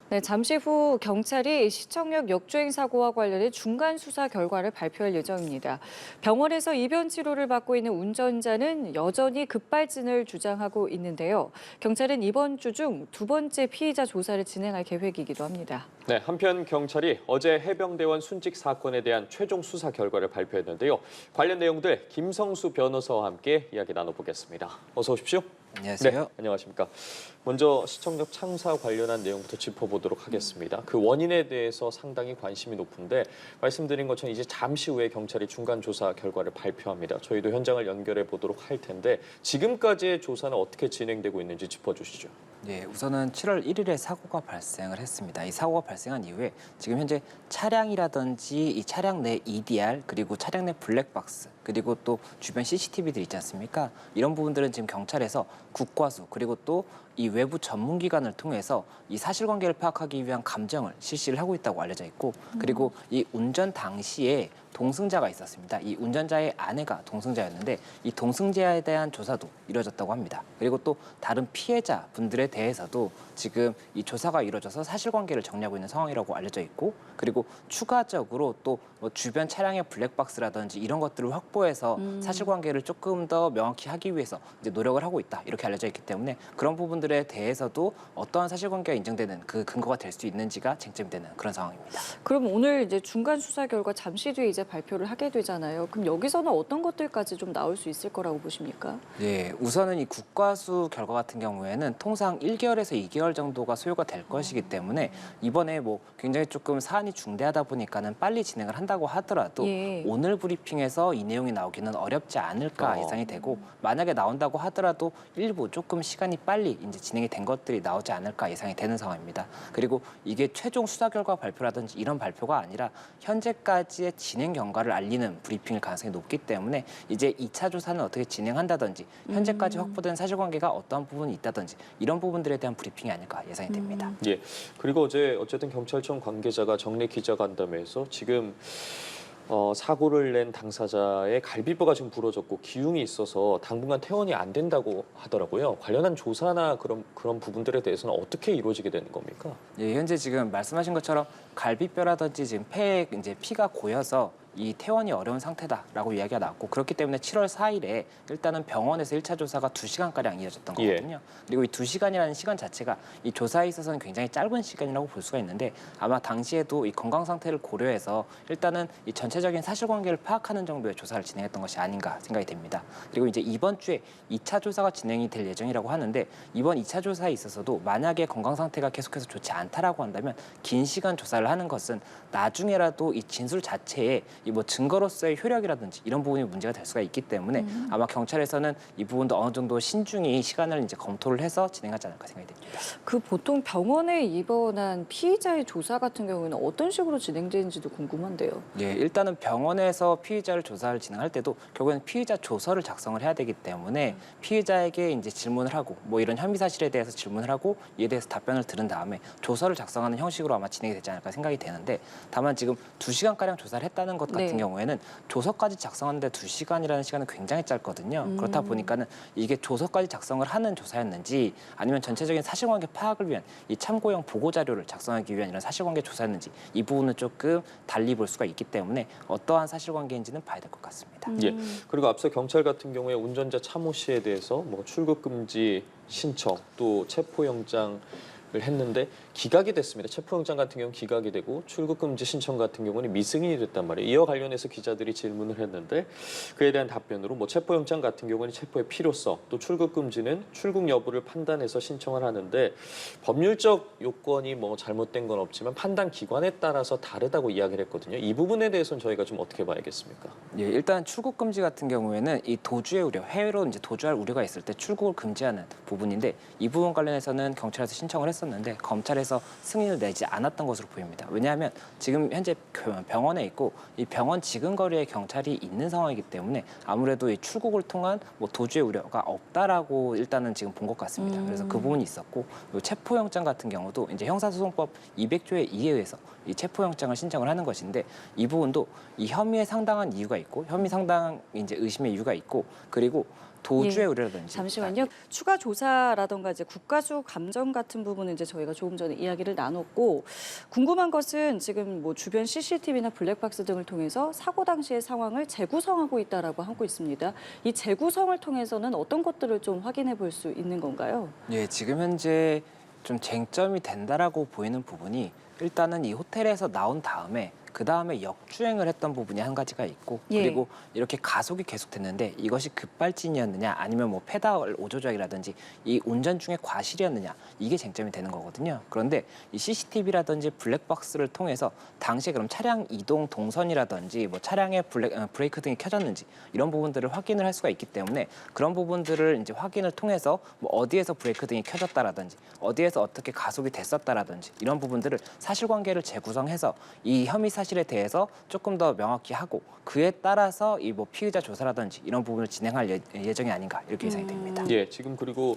네, 잠시 후 경찰이 시청역 역주행 사고와 관련해 중간 수사 결과를 발표할 예정입니다. 병원에서 입원 치료를 받고 있는 운전자는 여전히 급발진을 주장하고 있는데요. 경찰은 이번 주 중 두 번째 피의자 조사를 진행할 계획이기도 합니다. 네, 한편 경찰이 어제 해병대원 순직 사건에 대한 최종 수사 결과를 발표했는데요. 관련 내용들 김성수 변호사와 함께 이야기 나눠보겠습니다. 어서 오십시오. 안녕하세요. 네, 안녕하십니까. 먼저 시청역 참사 관련한 내용부터 짚어보도록 하겠습니다. 그 원인에 대해서 상당히 관심이 높은데 말씀드린 것처럼 이제 잠시 후에 경찰이 중간 조사 결과를 발표합니다. 저희도 현장을 연결해 보도록 할 텐데 지금까지의 조사는 어떻게 진행되고 있는지 짚어주시죠. 네, 우선은 7월 1일에 사고가 발생을 했습니다. 이 사고가 발생한 이후에 지금 현재 차량이라든지 이 차량 내 EDR 그리고 차량 내 블랙박스 그리고 또 주변 CCTV들 있지 않습니까? 이런 부분들은 지금 경찰에서 국과수 그리고 또 이 외부 전문기관을 통해서 이 사실관계를 파악하기 위한 감정을 실시를 하고 있다고 알려져 있고 그리고 이 운전 당시에 동승자가 있었습니다. 이 운전자의 아내가 동승자였는데 이 동승자에 대한 조사도 이루어졌다고 합니다. 그리고 또 다른 피해자 분들에 대해서도 지금 이 조사가 이루어져서 사실관계를 정리하고 있는 상황이라고 알려져 있고 그리고 추가적으로 또 뭐 주변 차량의 블랙박스라든지 이런 것들을 확보해서 사실관계를 조금 더 명확히 하기 위해서 이제 노력을 하고 있다 이렇게 알려져 있기 때문에 그런 부분들에 대해서도 어떠한 사실관계가 인정되는 그 근거가 될 수 있는지가 쟁점이 되는 그런 상황입니다. 그럼 오늘 이제 중간 수사 결과 잠시 뒤에 이제 발표를 하게 되잖아요. 그럼 여기서는 어떤 것들까지 좀 나올 수 있을 거라고 보십니까? 네, 우선은 이 국과수 결과 같은 경우에는 통상 1개월에서 2개월 정도가 소요가 될 것이기 때문에 이번에 뭐 굉장히 조금 사안이 중대하다 보니까는 빨리 진행을 한다고 하더라도 예. 오늘 브리핑에서 이 내용이 나오기는 어렵지 않을까 예상이 되고 만약에 나온다고 하더라도 일부 조금 시간이 빨리 이제 진행이 된 것들이 나오지 않을까 예상이 되는 상황입니다. 그리고 이게 최종 수사 결과 발표라든지 이런 발표가 아니라 현재까지의 진행 경과를 알리는 브리핑일 가능성이 높기 때문에 이제 2차 조사는 어떻게 진행한다든지 현재까지 확보된 사실관계가 어떠한 부분이 있다든지 이런 부분들에 대한 브리핑이 아닐까 예상이 됩니다. 예. 그리고 어제 어쨌든 경찰청 관계자가 정례 기자간담회에서 지금 사고를 낸 당사자의 갈비뼈가 지금 부러졌고 기흉이 있어서 당분간 퇴원이 안 된다고 하더라고요. 관련한 조사나 그런 부분들에 대해서는 어떻게 이루어지게 되는 겁니까? 예, 현재 지금 말씀하신 것처럼 갈비뼈라든지 지금 폐에 이제 피가 고여서 이 퇴원이 어려운 상태다라고 이야기가 나왔고 그렇기 때문에 7월 4일에 일단은 병원에서 1차 조사가 2시간가량 이어졌던 거거든요. 그리고 이 2시간이라는 시간 자체가 이 조사에 있어서는 굉장히 짧은 시간이라고 볼 수가 있는데 아마 당시에도 이 건강 상태를 고려해서 일단은 이 전체적인 사실관계를 파악하는 정도의 조사를 진행했던 것이 아닌가 생각이 됩니다. 그리고 이제 이번 주에 2차 조사가 진행이 될 예정이라고 하는데 이번 2차 조사에 있어서도 만약에 건강 상태가 계속해서 좋지 않다라고 한다면 긴 시간 조사를 하는 것은 나중에라도 이 진술 자체에 이 뭐 증거로서의 효력이라든지 이런 부분이 문제가 될 수가 있기 때문에 아마 경찰에서는 이 부분도 어느 정도 신중히 시간을 이제 검토를 해서 진행하지 않을까 생각이 됩니다. 그 보통 병원에 입원한 피의자의 조사 같은 경우에는 어떤 식으로 진행되는지도 궁금한데요. 예, 일단은 병원에서 피의자를 조사를 진행할 때도 결국에는 피의자 조서를 작성을 해야 되기 때문에 피의자에게 이제 질문을 하고 뭐 이런 혐의 사실에 대해서 질문을 하고 이에 대해서 답변을 들은 다음에 조서를 작성하는 형식으로 아마 진행이 되지 않을까 생각이 되는데 다만 지금 2시간가량 조사를 했다는 것 같은 네. 경우에는 조서까지 작성하는데 2시간이라는 시간은 굉장히 짧거든요. 그렇다 보니까는 이게 조서까지 작성을 하는 조사였는지 아니면 전체적인 사실관계 파악을 위한 이 참고용 보고 자료를 작성하기 위한 이런 사실관계 조사였는지 이 부분은 조금 달리 볼 수가 있기 때문에 어떠한 사실관계인지는 봐야 될 것 같습니다. 예. 그리고 앞서 경찰 같은 경우에 운전자 차모 씨에 대해서 뭐 출국 금지 신청 또 체포영장을 했는데 기각이 됐습니다. 체포영장 같은 경우는 기각이 되고 출국금지 신청 같은 경우는 미승인이 됐단 말이에요. 이와 관련해서 기자들이 질문을 했는데 그에 대한 답변으로 뭐 체포영장 같은 경우는 체포의 필요성 또 출국금지는 출국 여부를 판단해서 신청을 하는데 법률적 요건이 뭐 잘못된 건 없지만 판단 기관에 따라서 다르다고 이야기를 했거든요. 이 부분에 대해서는 저희가 좀 어떻게 봐야겠습니까? 예, 일단 출국 금지 같은 경우에는 이 도주의 우려, 해외로 이제 도주할 우려가 있을 때 출국을 금지하는 부분인데 이 부분 관련해서는 경찰에서 신청을 했었는데 검찰에서 승인을 내지 않았던 것으로 보입니다. 왜냐하면 지금 현재 병원에 있고 이 병원 지근거리에 경찰이 있는 상황이기 때문에 아무래도 이 출국을 통한 뭐 도주의 우려가 없다라고 일단은 지금 본 것 같습니다. 그래서 그 부분이 있었고 체포영장 같은 경우도 이제 형사소송법 200조에 의해서 이 체포영장을 신청을 하는 것인데 이 부분도 이 혐의에 상당한 이유가 있고 혐의 상당 이제 의심의 이유가 있고 그리고 도주의 예. 우려라든지 잠시만요. 추가 조사라던가 이제 국가수 감정 같은 부분은 이제 저희가 조금 전에 이야기를 나눴고 궁금한 것은 지금 뭐 주변 CCTV나 블랙박스 등을 통해서 사고 당시의 상황을 재구성하고 있다라고 하고 있습니다. 이 재구성을 통해서는 어떤 것들을 좀 확인해 볼 수 있는 건가요? 예, 지금 현재 좀 쟁점이 된다라고 보이는 부분이 일단은 이 호텔에서 나온 다음에 그 다음에 역주행을 했던 부분이 한 가지가 있고 예. 그리고 이렇게 가속이 계속됐는데 이것이 급발진이었느냐 아니면 뭐 페달 오조작이라든지 이 운전 중에 과실이었느냐 이게 쟁점이 되는 거거든요. 그런데 이 CCTV라든지 블랙박스를 통해서 당시에 그럼 차량 이동 동선이라든지 뭐 차량의 브레이크 등이 켜졌는지 이런 부분들을 확인을 할 수가 있기 때문에 그런 부분들을 이제 확인을 통해서 뭐 어디에서 브레이크 등이 켜졌다라든지 어디에서 어떻게 가속이 됐었다라든지 이런 부분들을 사실관계를 재구성해서 이 혐의 사실에 대해서 조금 더 명확히 하고 그에 따라서 이 뭐 피의자 조사라든지 이런 부분을 진행할 예정이 아닌가 이렇게 예상이 됩니다. 예, 지금 그리고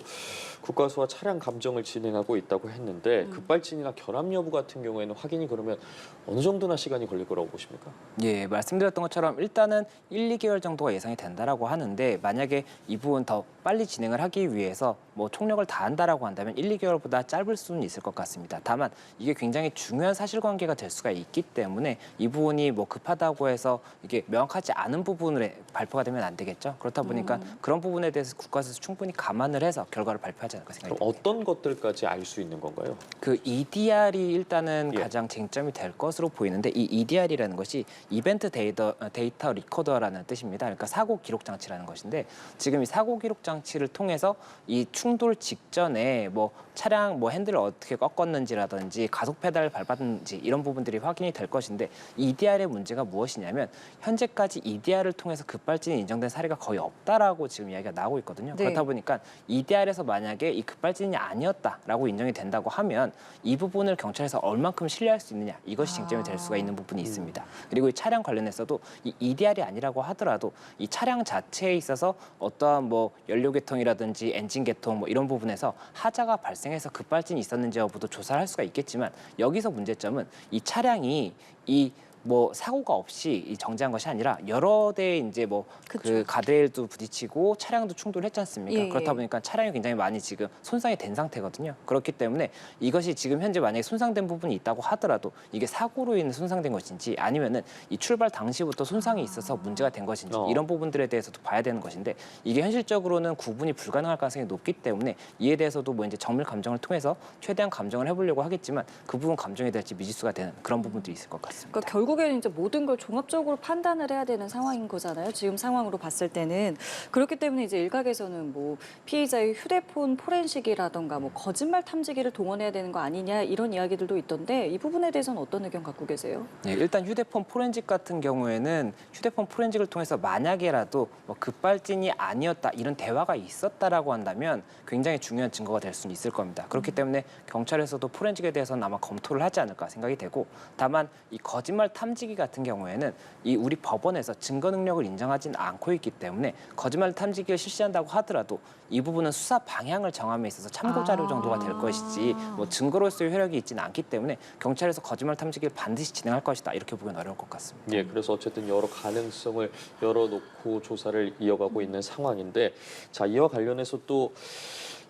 국가수와 차량 감정을 진행하고 있다고 했는데 급발진이나 결함 여부 같은 경우에는 확인이 그러면 어느 정도나 시간이 걸릴 거라고 보십니까? 예, 말씀드렸던 것처럼 일단은 1, 2개월 정도가 예상이 된다라고 하는데 만약에 이 부분 더 빨리 진행을 하기 위해서 뭐 총력을 다한다라고 한다면 1, 2개월보다 짧을 수는 있을 것 같습니다. 다만 이게 굉장히 중요한 사실관계가 될 수가 있기 때문에 이 부분이 뭐 급하다고 해서 이게 명확하지 않은 부분을 발표가 되면 안 되겠죠. 그렇다 보니까 그런 부분에 대해서 국가에서 충분히 감안을 해서 결과를 발표하지 않을까 그럼 생각이 듭니다. 어떤 것들까지 알 수 있는 건가요? 그 EDR이 일단은 예. 가장 쟁점이 될 것으로 보이는데 이 EDR이라는 것이 이벤트 데이터 리코더라는 뜻입니다. 그러니까 사고 기록 장치라는 것인데 지금 이 사고 기록 장치를 통해서 이 충돌 직전에 뭐 차량 뭐 핸들을 어떻게 꺾었는지라든지 가속 페달을 밟았는지 이런 부분들이 확인이 될 것인데 EDR의 문제가 무엇이냐면 현재까지 EDR을 통해서 급발진이 인정된 사례가 거의 없다라고 지금 이야기가 나오고 있거든요. 네. 그렇다 보니까 EDR에서 만약에 이 급발진이 아니었다라고 인정이 된다고 하면 이 부분을 경찰에서 얼만큼 신뢰할 수 있느냐 이것이 쟁점이 될 수가 있는 부분이 있습니다. 그리고 이 차량 관련해서도 이 EDR이 아니라고 하더라도 이 차량 자체에 있어서 어떠한 뭐 연료 계통이라든지 엔진 계통 뭐 이런 부분에서 하자가 발생해서 급발진이 있었는지 여부도 조사를 할 수가 있겠지만 여기서 문제점은 이 차량이 이 뭐 사고가 없이 이 정지한 것이 아니라 여러 대 이제 뭐 그 그쵸. 가드레일도 부딪히고 차량도 충돌했지 않습니까? 예, 예. 그렇다 보니까 차량이 굉장히 많이 지금 손상이 된 상태거든요. 그렇기 때문에 이것이 지금 현재 만약에 손상된 부분이 있다고 하더라도 이게 사고로 인해 손상된 것인지 아니면은 이 출발 당시부터 손상이 있어서 문제가 된 것인지 이런 부분들에 대해서도 봐야 되는 것인데 이게 현실적으로는 구분이 불가능할 가능성이 높기 때문에 이에 대해서도 뭐 이제 정밀 감정을 통해서 최대한 감정을 해보려고 하겠지만 그 부분 감정에 대할지 미지수가 되는 그런 부분들이 있을 것 같습니다. 그러니까 결국에는 이제 모든 걸 종합적으로 판단을 해야 되는 상황인 거잖아요. 지금 상황으로 봤을 때는 그렇기 때문에 이제 일각에서는 뭐 피의자의 휴대폰 포렌식이라던가 뭐 거짓말 탐지기를 동원해야 되는 거 아니냐 이런 이야기들도 있던데 이 부분에 대해서는 어떤 의견 갖고 계세요? 네, 일단 휴대폰 포렌식 같은 경우에는 휴대폰 포렌식을 통해서 만약에라도 뭐 급발진이 아니었다 이런 대화가 있었다라고 한다면 굉장히 중요한 증거가 될 수는 있을 겁니다. 그렇기 때문에 경찰에서도 포렌식에 대해서는 아마 검토를 하지 않을까 생각이 되고 다만 이 거짓말 탐지기 같은 경우에는 이 우리 법원에서 증거 능력을 인정하지는 않고 있기 때문에 거짓말 탐지기를 실시한다고 하더라도 이 부분은 수사 방향을 정함에 있어서 참고 자료 정도가 될 것이지 뭐 증거로서의 효력이 있지는 않기 때문에 경찰에서 거짓말 탐지기를 반드시 진행할 것이다 이렇게 보기는 어려울 것 같습니다. 예, 그래서 어쨌든 여러 가능성을 열어놓고 조사를 이어가고 있는 상황인데 자, 이와 관련해서 또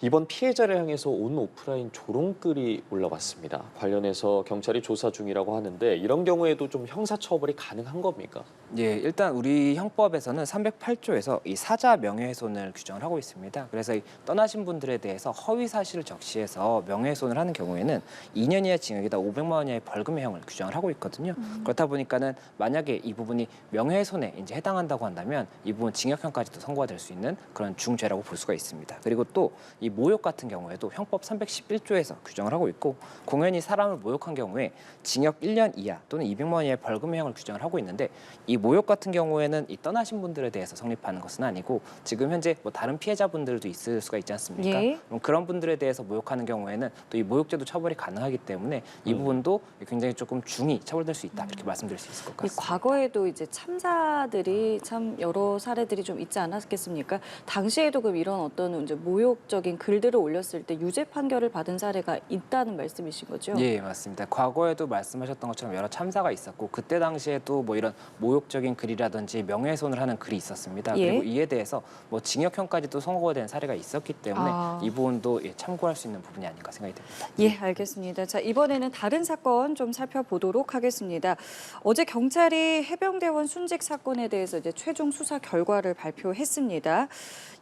이번 피해자를 향해서 온 오프라인 조롱글이 올라왔습니다. 관련해서 경찰이 조사 중이라고 하는데 이런 경우에도 좀 형사처벌이 가능한 겁니까? 예, 일단 우리 형법에서는 308조에서 이 사자 명예훼손을 규정을 하고 있습니다. 그래서 이 떠나신 분들에 대해서 허위 사실을 적시해서 명예훼손을 하는 경우에는 2년 이하 징역이다 500만 원 이하의 벌금형을 규정을 하고 있거든요. 그렇다 보니까는 만약에 이 부분이 명예훼손에 이제 해당한다고 한다면 이 부분 징역형까지도 선고가 될 수 있는 그런 중죄라고 볼 수가 있습니다. 그리고 또 이 모욕 같은 경우에도 형법 311조에서 규정을 하고 있고 공연히 사람을 모욕한 경우에 징역 1년 이하 또는 200만 원 이하의 벌금형을 규정을 하고 있는데 이 모욕 같은 경우에는 이 떠나신 분들에 대해서 성립하는 것은 아니고 지금 현재 뭐 다른 피해자분들도 있을 수가 있지 않습니까? 예. 그럼 그런 분들에 대해서 모욕하는 경우에는 또 이 모욕죄도 처벌이 가능하기 때문에 이 부분도 굉장히 조금 중히 처벌될 수 있다 이렇게 말씀드릴 수 있을 것 이 같습니다. 과거에도 이제 참사들이 참 여러 사례들이 좀 있지 않았겠습니까? 당시에도 그럼 이런 어떤 이제 모욕적인 글들을 올렸을 때 유죄 판결을 받은 사례가 있다는 말씀이신 거죠? 예, 맞습니다. 과거에도 말씀하셨던 것처럼 여러 참사가 있었고 그때 당시에도 뭐 이런 모욕적인 글이라든지 명예훼손을 하는 글이 있었습니다. 예. 그리고 이에 대해서 뭐 징역형까지도 선고가 된 사례가 있었기 때문에 이 부분도 참고할 수 있는 부분이 아닌가 생각이 듭니다. 예, 알겠습니다. 자, 이번에는 다른 사건 좀 살펴보도록 하겠습니다. 어제 경찰이 해병대원 순직 사건에 대해서 이제 최종 수사 결과를 발표했습니다.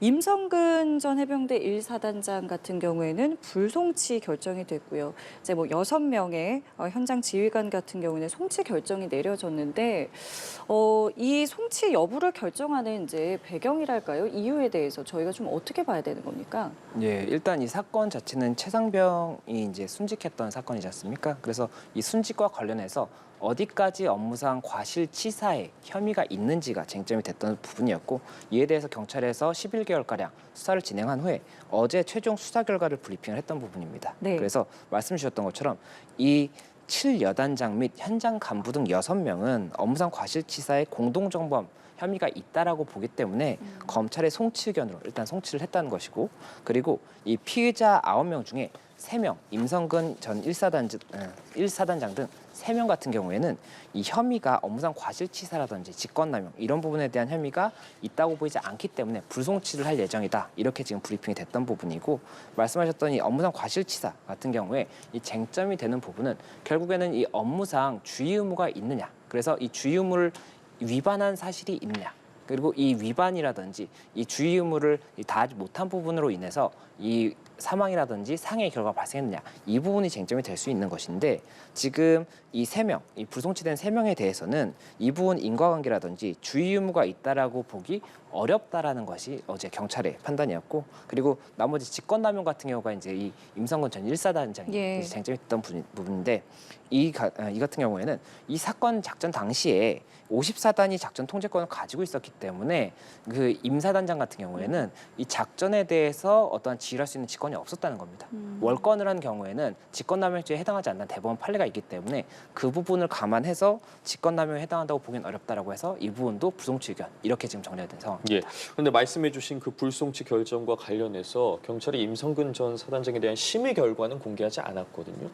임성근 전 해병대 1사단장 같은 경우에는 불송치 결정이 됐고요. 이제 뭐 6명의 현장 지휘관 같은 경우는 송치 결정이 내려졌는데 이 송치 여부를 결정하는 이제 배경이랄까요? 이유에 대해서 저희가 좀 어떻게 봐야 되는 겁니까? 예, 일단 이 사건 자체는 최상병이 이제 순직했던 사건이지 않습니까? 그래서 이 순직과 관련해서 어디까지 업무상 과실치사의 혐의가 있는지가 쟁점이 됐던 부분이었고 이에 대해서 경찰에서 11개월가량 수사를 진행한 후에 어제 최종 수사 결과를 브리핑을 했던 부분입니다. 네. 그래서 말씀 주셨던 것처럼 이 7여단장 및 현장 간부 등 6명은 업무상 과실치사의 공동정범 혐의가 있다라고 보기 때문에 검찰의 송치 의견으로 일단 송치를 했다는 것이고 그리고 이 피의자 9명 중에 3명, 임성근 전 1사단장 등 3명 같은 경우에는 이 혐의가 업무상 과실치사라든지 직권남용 이런 부분에 대한 혐의가 있다고 보이지 않기 때문에 불송치를 할 예정이다. 이렇게 지금 브리핑이 됐던 부분이고 말씀하셨던 이 업무상 과실치사 같은 경우에 이 쟁점이 되는 부분은 결국에는 이 업무상 주의 의무가 있느냐. 그래서 이 주의 의무를 위반한 사실이 있느냐. 그리고 이 위반이라든지 이 주의 의무를 다하지 못한 부분으로 인해서 이 사망이라든지 상해의 결과가 발생했느냐 이 부분이 쟁점이 될 수 있는 것인데 지금 이 3명, 이 불송치된 3명에 대해서는 이 부분 인과관계라든지 주의 의무가 있다라고 보기 어렵다라는 것이 어제 경찰의 판단이었고 그리고 나머지 직권남용 같은 경우가 이제 이 임성근 전 1사단장이 예. 쟁점이 됐던 부분인데 이 같은 경우에는 이 사건 작전 당시에 54단이 작전 통제권을 가지고 있었기 때문에 그 임사단장 같은 경우에는 이 작전에 대해서 어떠한 지휘할 수 있는 직권이 없었다는 겁니다. 월권을 한 경우에는 직권남용죄에 해당하지 않는 대법원 판례가 있기 때문에 그 부분을 감안해서 직권남용에 해당한다고 보기는 어렵다라고 해서 이 부분도 불송치 의견 이렇게 지금 정리가 된 상황입니다. 예. 그런데 말씀해주신 그 불송치 결정과 관련해서 경찰이 임성근 전 사단장에 대한 심의 결과는 공개하지 않았거든요.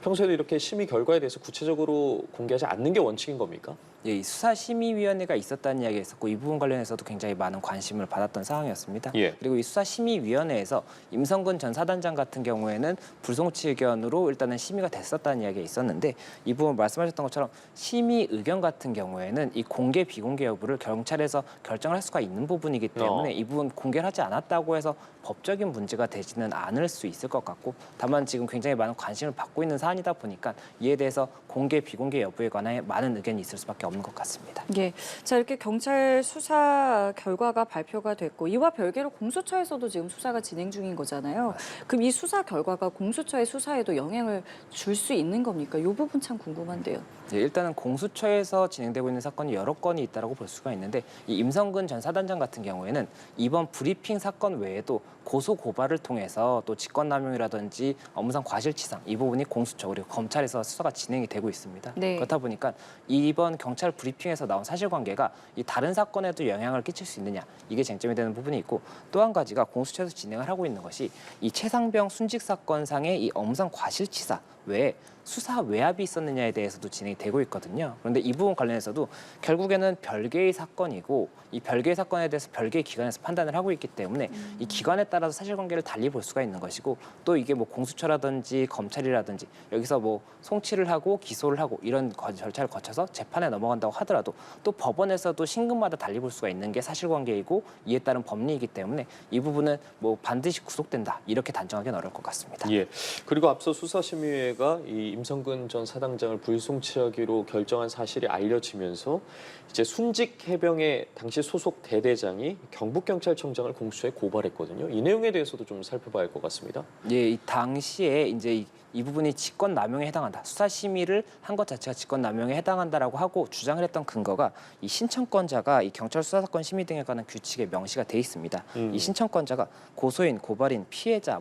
평소에도 이렇게 심의 결과에 대해서 구체적으로 공개하지 않는 게 원칙인 겁니까? 예, 이 수사심의위원회가 있었다는 이야기가 있었고 이 부분 관련해서도 굉장히 많은 관심을 받았던 상황이었습니다. 예. 그리고 이 수사심의위원회에서 임성근 전 사단장 같은 경우에는 불송치 의견으로 일단은 심의가 됐었다는 이야기가 있었는데 이 부분 말씀하셨던 것처럼 심의 의견 같은 경우에는 이 공개 비공개 여부를 경찰에서 결정을 할 수가 있는 부분이기 때문에 이 부분 공개를 하지 않았다고 해서 법적인 문제가 되지는 않을 수 있을 것 같고 다만 지금 굉장히 많은 관심을 받고 있는 사안이다 보니까 이에 대해서 공개 비공개 여부에 관해 많은 의견이 있을 수밖에 없는 것 같습니다. 예. 자, 이렇게 경찰 수사 결과가 발표가 됐고 이와 별개로 공수처에서도 지금 수사가 진행 중인 거잖아요. 그럼 이 수사 결과가 공수처의 수사에도 영향을 줄 수 있는 겁니까? 이 부분 참 궁금한데요. 예, 일단은 공수처에서 진행되고 있는 사건이 여러 건이 있다고 볼 수가 있는데 이 임성근 전 사단장 같은 경우에는 이번 브리핑 사건 외에도 고소 고발을 통해서 또 직권남용이라든지 업무상 과실치상 이 부분이 공수처 그리고 검찰에서 수사가 진행이 되고 있습니다. 네. 그렇다 보니까 이번 경찰 브리핑에서 나온 사실관계가 이 다른 사건에도 영향을 끼칠 수 있느냐 이게 쟁점이 되는 부분이 있고 또 한 가지가 공수처에서 진행을 하고 있는 것이 이 최상병 순직 사건상의 이 업무상 과실치사 외에 수사 외압이 있었느냐에 대해서도 진행이 되고 있거든요. 그런데 이 부분 관련해서도 결국에는 별개의 사건이고 이 별개의 사건에 대해서 별개의 기관에서 판단을 하고 있기 때문에 이 기관에 따라서 사실관계를 달리 볼 수가 있는 것이고 또 이게 뭐 공수처라든지 검찰이라든지 여기서 뭐 송치를 하고 기소를 하고 이런 절차를 거쳐서 재판에 넘어간다고 하더라도 또 법원에서도 신금마다 달리 볼 수가 있는 게 사실관계이고 이에 따른 법리이기 때문에 이 부분은 뭐 반드시 구속된다 이렇게 단정하기는 어려울 것 같습니다. 예. 그리고 앞서 수사심의회가 이 임성근 전 사단장을 불송치하기로 결정한 사실이 알려지면서 이제 순직 해병의 당시 소속 대대장이 경북경찰청장을 공수처에 고발했거든요. 이 내용에 대해서도 좀 살펴봐야 할 것 같습니다. 예, 이 당시에 이제 이 이 부분이 직권남용에 해당한다. 수사심의를 한 것 자체가 직권남용에 해당한다라고 하고 주장을 했던 근거가 이 신청권자가 이 경찰 수사사건 심의 등에 관한 규칙에 명시가 돼 있습니다. 이 신청권자가 고소인, 고발인, 피해자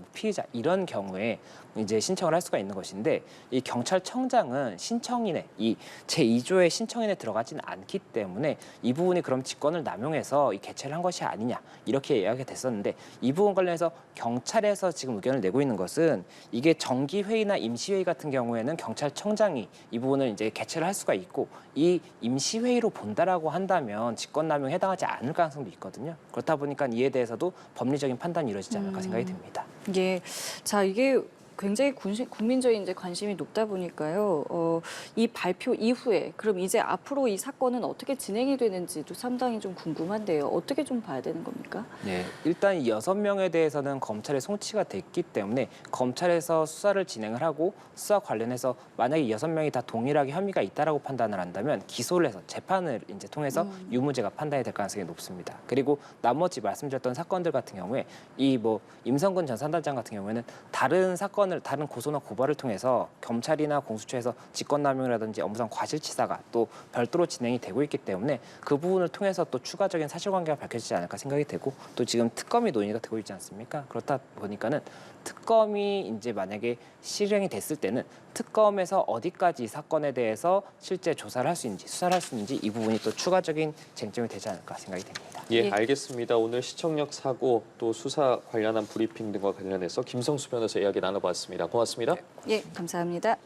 이런 경우에 이제 신청을 할 수가 있는 것인데 이 경찰청장은 신청인의 이 제2조의 신청인에 들어가지는 않기 때문에 이 부분이 그럼 직권을 남용해서 이 개최를 한 것이 아니냐 이렇게 이야기가 됐었는데 이 부분 관련해서 경찰에서 지금 의견을 내고 있는 것은 이게 정기회의나 임시회의 같은 경우에는 경찰청장이 이 부분을 이제 개최를 할 수가 있고 이 임시회의로 본다라고 한다면 직권남용에 해당하지 않을 가능성도 있거든요. 그렇다 보니까 이에 대해서도 법리적인 판단이 이루어지지 않을까 생각이 듭니다. 예, 자 이게 굉장히 국민적인 이제 관심이 높다 보니까요. 이 발표 이후에 그럼 이제 앞으로 이 사건은 어떻게 진행이 되는지도 상당히 좀 궁금한데요. 어떻게 좀 봐야 되는 겁니까? 네, 일단 이 6명에 대해서는 검찰에 송치가 됐기 때문에 검찰에서 수사를 진행을 하고 수사 관련해서 만약에 6명이 다 동일하게 혐의가 있다라고 판단을 한다면 기소를 해서 재판을 이제 통해서 유무죄가 판단이 될 가능성이 높습니다. 그리고 나머지 말씀드렸던 사건들 같은 경우에 이 뭐 임성근 전 산단장 같은 경우에는 다른 고소나 고발을 통해서 검찰이나 공수처에서 직권남용이라든지 업무상 과실치사가 또 별도로 진행이 되고 있기 때문에 그 부분을 통해서 또 추가적인 사실관계가 밝혀지지 않을까 생각이 되고 또 지금 특검이 논의가 되고 있지 않습니까? 그렇다 보니까는 특검이 이제 만약에 실행이 됐을 때는 특검에서 어디까지 이 사건에 대해서 실제 조사를 할 수 있는지 수사를 할 수 있는지 이 부분이 또 추가적인 쟁점이 되지 않을까 생각이 됩니다. 예, 예. 알겠습니다. 오늘 시청역 사고 또 수사 관련한 브리핑 등과 관련해서 김성수 변호사 이야기 나눠봤습니다. 고맙습니다. 예, 감사합니다.